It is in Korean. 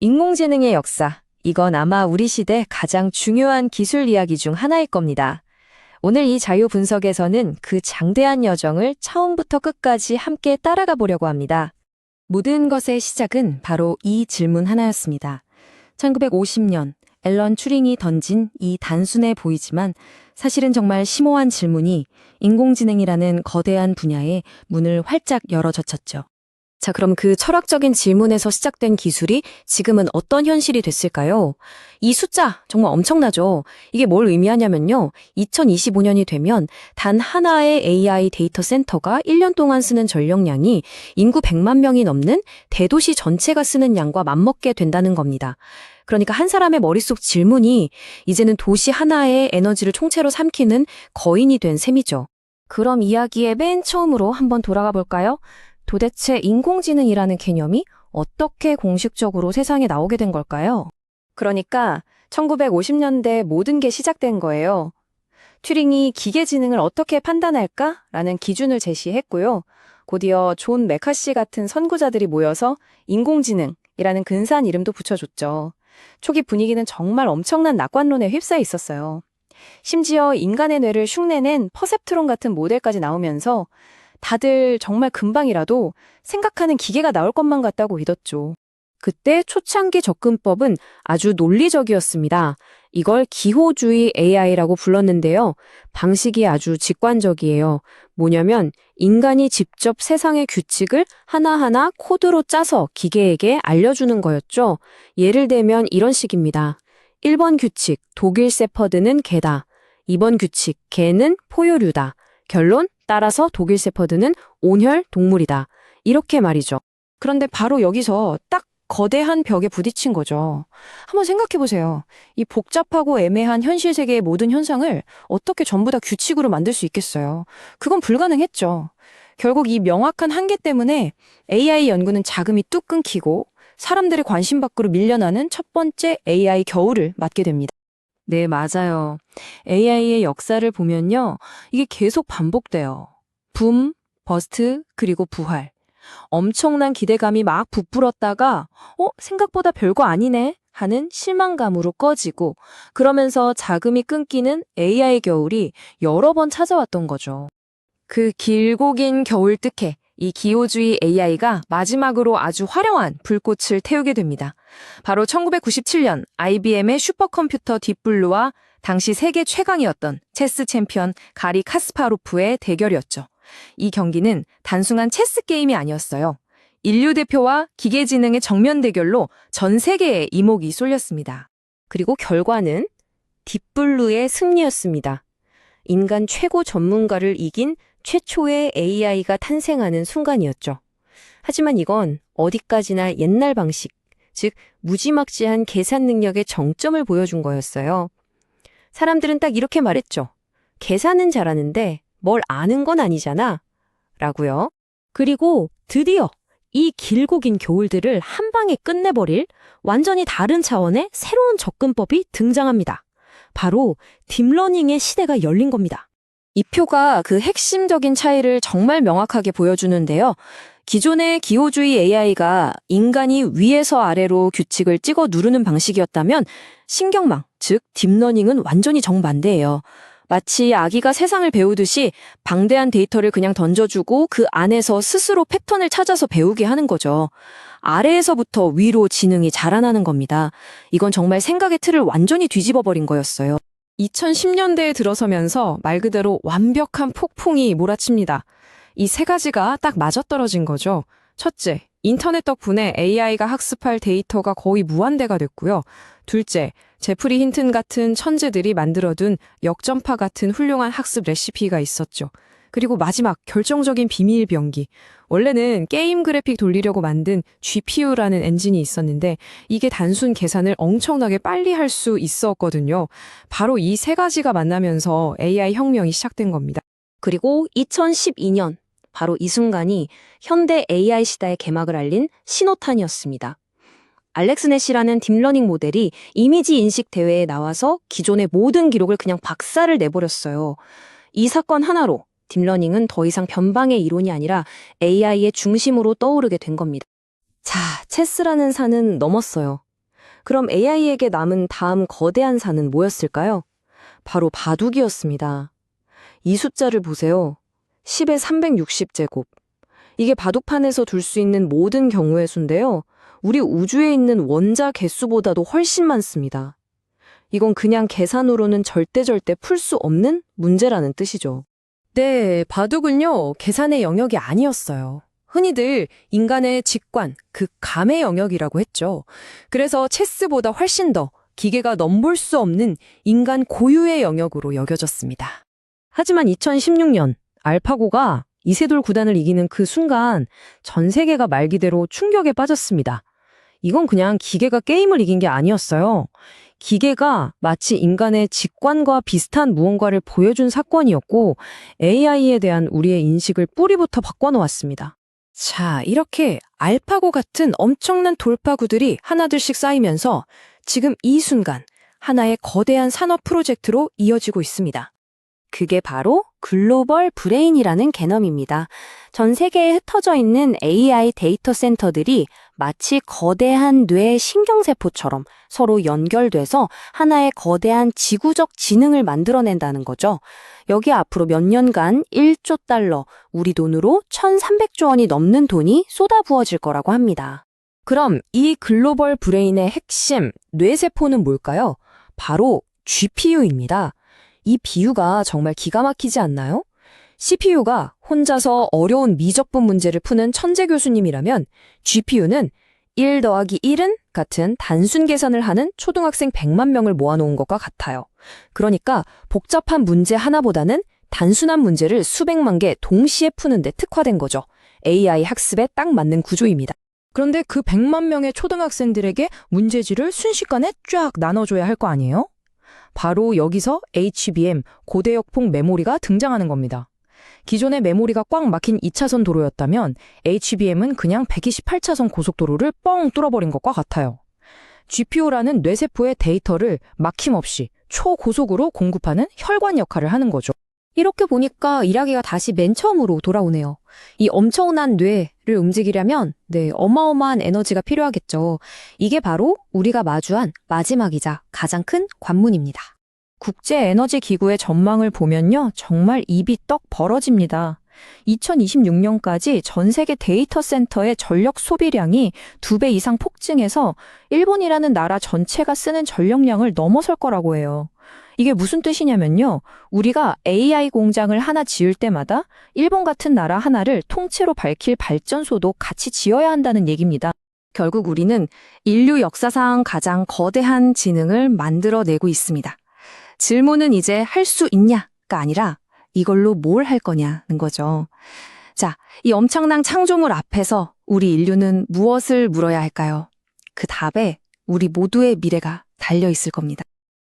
인공지능의 역사. 이건 아마 우리 시대 가장 중요한 기술 이야기 중 하나일 겁니다. 오늘 이 자유 분석에서는 그 장대한 여정을 처음부터 끝까지 함께 따라가 보려고 합니다. 모든 것의 시작은 바로 이 질문 하나였습니다. 1950년 앨런 튜링이 던진 이 단순해 보이지만 사실은 정말 심오한 질문이 인공지능이라는 거대한 분야의 문을 활짝 열어젖혔죠. 자, 그럼 그 철학적인 질문에서 시작된 기술이 지금은 어떤 현실이 됐을까요? 이 숫자 정말 엄청나죠? 이게 뭘 의미하냐면요. 2025년이 되면 단 하나의 AI 데이터 센터가 1년 동안 쓰는 전력량이 인구 100만 명이 넘는 대도시 전체가 쓰는 양과 맞먹게 된다는 겁니다. 그러니까 한 사람의 머릿속 질문이 이제는 도시 하나의 에너지를 총체로 삼키는 거인이 된 셈이죠. 그럼 이야기의 맨 처음으로 한번 돌아가 볼까요? 도대체 인공지능이라는 개념이 어떻게 공식적으로 세상에 나오게 된 걸까요? 그러니까 1950년대 모든 게 시작된 거예요. 튜링이 기계지능을 어떻게 판단할까라는 기준을 제시했고요. 곧이어 존 매카시 같은 선구자들이 모여서 인공지능이라는 근사한 이름도 붙여줬죠. 초기 분위기는 정말 엄청난 낙관론에 휩싸여 있었어요. 심지어 인간의 뇌를 흉내낸 퍼셉트론 같은 모델까지 나오면서 다들 정말 금방이라도 생각하는 기계가 나올 것만 같다고 믿었죠. 그때 초창기 접근법은 아주 논리적이었습니다. 이걸 기호주의 AI라고 불렀는데요. 방식이 아주 직관적이에요. 뭐냐면 인간이 직접 세상의 규칙을 하나하나 코드로 짜서 기계에게 알려주는 거였죠. 예를 들면 이런 식입니다. 1번 규칙, 독일 세퍼드는 개다. 2번 규칙, 개는 포유류다. 결론, 따라서 독일 세퍼드는 온혈 동물이다. 이렇게 말이죠. 그런데 바로 여기서 딱 거대한 벽에 부딪힌 거죠. 한번 생각해 보세요. 이 복잡하고 애매한 현실 세계의 모든 현상을 어떻게 전부 다 규칙으로 만들 수 있겠어요? 그건 불가능했죠. 결국 이 명확한 한계 때문에 AI 연구는 자금이 뚝 끊기고 사람들의 관심 밖으로 밀려나는 첫 번째 AI 겨울을 맞게 됩니다. 네, 맞아요. AI의 역사를 보면요. 이게 계속 반복돼요. 붐, 버스트, 그리고 부활. 엄청난 기대감이 막 부풀었다가 생각보다 별거 아니네 하는 실망감으로 꺼지고 그러면서 자금이 끊기는 AI 겨울이 여러 번 찾아왔던 거죠. 그 길고 긴 겨울 끝에 이 기호주의 AI가 마지막으로 아주 화려한 불꽃을 태우게 됩니다. 바로 1997년 IBM의 슈퍼컴퓨터 딥블루와 당시 세계 최강이었던 체스 챔피언 가리 카스파로프의 대결이었죠. 이 경기는 단순한 체스 게임이 아니었어요. 인류 대표와 기계지능의 정면 대결로 전 세계에 이목이 쏠렸습니다. 그리고 결과는 딥블루의 승리였습니다. 인간 최고 전문가를 이긴 최초의 AI가 탄생하는 순간이었죠. 하지만 이건 어디까지나 옛날 방식, 즉 무지막지한 계산 능력의 정점을 보여준 거였어요. 사람들은 딱 이렇게 말했죠. 계산은 잘하는데 뭘 아는 건 아니잖아. 라고요. 그리고 드디어 이 길고 긴 겨울들을 한 방에 끝내버릴 완전히 다른 차원의 새로운 접근법이 등장합니다. 바로 딥러닝의 시대가 열린 겁니다. 이 표가 그 핵심적인 차이를 정말 명확하게 보여주는데요. 기존의 기호주의 AI가 인간이 위에서 아래로 규칙을 찍어 누르는 방식이었다면 신경망, 즉 딥러닝은 완전히 정반대예요. 마치 아기가 세상을 배우듯이 방대한 데이터를 그냥 던져주고 그 안에서 스스로 패턴을 찾아서 배우게 하는 거죠. 아래에서부터 위로 지능이 자라나는 겁니다. 이건 정말 생각의 틀을 완전히 뒤집어버린 거였어요. 2010년대에 들어서면서 말 그대로 완벽한 폭풍이 몰아칩니다. 이 세 가지가 딱 맞아떨어진 거죠. 첫째, 인터넷 덕분에 AI가 학습할 데이터가 거의 무한대가 됐고요. 둘째, 제프리 힌튼 같은 천재들이 만들어둔 역전파 같은 훌륭한 학습 레시피가 있었죠. 그리고 마지막 결정적인 비밀 병기. 원래는 게임 그래픽 돌리려고 만든 GPU라는 엔진이 있었는데 이게 단순 계산을 엄청나게 빨리 할 수 있었거든요. 바로 이 세 가지가 만나면서 AI 혁명이 시작된 겁니다. 그리고 2012년, 바로 이 순간이 현대 AI 시대의 개막을 알린 신호탄이었습니다. 알렉스 넷이라는 딥러닝 모델이 이미지 인식 대회에 나와서 기존의 모든 기록을 그냥 박살을 내버렸어요. 이 사건 하나로 딥러닝은 더 이상 변방의 이론이 아니라 AI의 중심으로 떠오르게 된 겁니다. 자, 체스라는 산은 넘었어요. 그럼 AI에게 남은 다음 거대한 산은 뭐였을까요? 바로 바둑이었습니다. 이 숫자를 보세요. 10의 360제곱. 이게 바둑판에서 둘 수 있는 모든 경우의 수인데요. 우리 우주에 있는 원자 개수보다도 훨씬 많습니다. 이건 그냥 계산으로는 절대 풀 수 없는 문제라는 뜻이죠. 네, 바둑은요, 계산의 영역이 아니었어요. 흔히들 인간의 직관, 그 감의 영역이라고 했죠. 그래서 체스보다 훨씬 더 기계가 넘볼 수 없는 인간 고유의 영역으로 여겨졌습니다. 하지만 2016년 알파고가 이세돌 구단을 이기는 그 순간 전 세계가 말 그대로 충격에 빠졌습니다. 이건 그냥 기계가 게임을 이긴 게 아니었어요. 기계가 마치 인간의 직관과 비슷한 무언가를 보여준 사건이었고 AI에 대한 우리의 인식을 뿌리부터 바꿔놓았습니다. 자, 이렇게 알파고 같은 엄청난 돌파구들이 하나둘씩 쌓이면서 지금 이 순간 하나의 거대한 산업 프로젝트로 이어지고 있습니다. 그게 바로 글로벌 브레인이라는 개념입니다. 전 세계에 흩어져 있는 AI 데이터 센터들이 마치 거대한 뇌 신경세포처럼 서로 연결돼서 하나의 거대한 지구적 지능을 만들어낸다는 거죠. 여기 앞으로 몇 년간 1조 달러, 우리 돈으로 1,300조 원이 넘는 돈이 쏟아부어질 거라고 합니다. 그럼 이 글로벌 브레인의 핵심, 뇌세포는 뭘까요? 바로 GPU입니다. 이 비유가 정말 기가 막히지 않나요? CPU가 혼자서 어려운 미적분 문제를 푸는 천재 교수님이라면 GPU는 1 더하기 1은 같은 단순 계산을 하는 초등학생 100만 명을 모아놓은 것과 같아요. 그러니까 복잡한 문제 하나보다는 단순한 문제를 수백만 개 동시에 푸는데 특화된 거죠. AI 학습에 딱 맞는 구조입니다. 그런데 그 100만 명의 초등학생들에게 문제지를 순식간에 쫙 나눠줘야 할 거 아니에요? 바로 여기서 HBM, 고대역폭 메모리가 등장하는 겁니다. 기존의 메모리가 꽉 막힌 2차선 도로였다면 HBM은 그냥 128차선 고속도로를 뻥 뚫어버린 것과 같아요. GPU라는 뇌세포의 데이터를 막힘없이 초고속으로 공급하는 혈관 역할을 하는 거죠. 이렇게 보니까 이야기가 다시 맨 처음으로 돌아오네요. 이 엄청난 뇌를 움직이려면 어마어마한 에너지가 필요하겠죠. 이게 바로 우리가 마주한 마지막이자 가장 큰 관문입니다. 국제에너지기구의 전망을 보면요. 정말 입이 떡 벌어집니다. 2026년까지 전 세계 데이터 센터의 전력 소비량이 2배 이상 폭증해서 일본이라는 나라 전체가 쓰는 전력량을 넘어설 거라고 해요. 이게 무슨 뜻이냐면요. 우리가 AI 공장을 하나 지을 때마다 일본 같은 나라 하나를 통째로 밝힐 발전소도 같이 지어야 한다는 얘기입니다. 결국 우리는 인류 역사상 가장 거대한 지능을 만들어내고 있습니다. 질문은 이제 할 수 있냐가 아니라 이걸로 뭘 할 거냐는 거죠. 자, 이 엄청난 창조물 앞에서 우리 인류는 무엇을 물어야 할까요? 그 답에 우리 모두의 미래가 달려 있을 겁니다.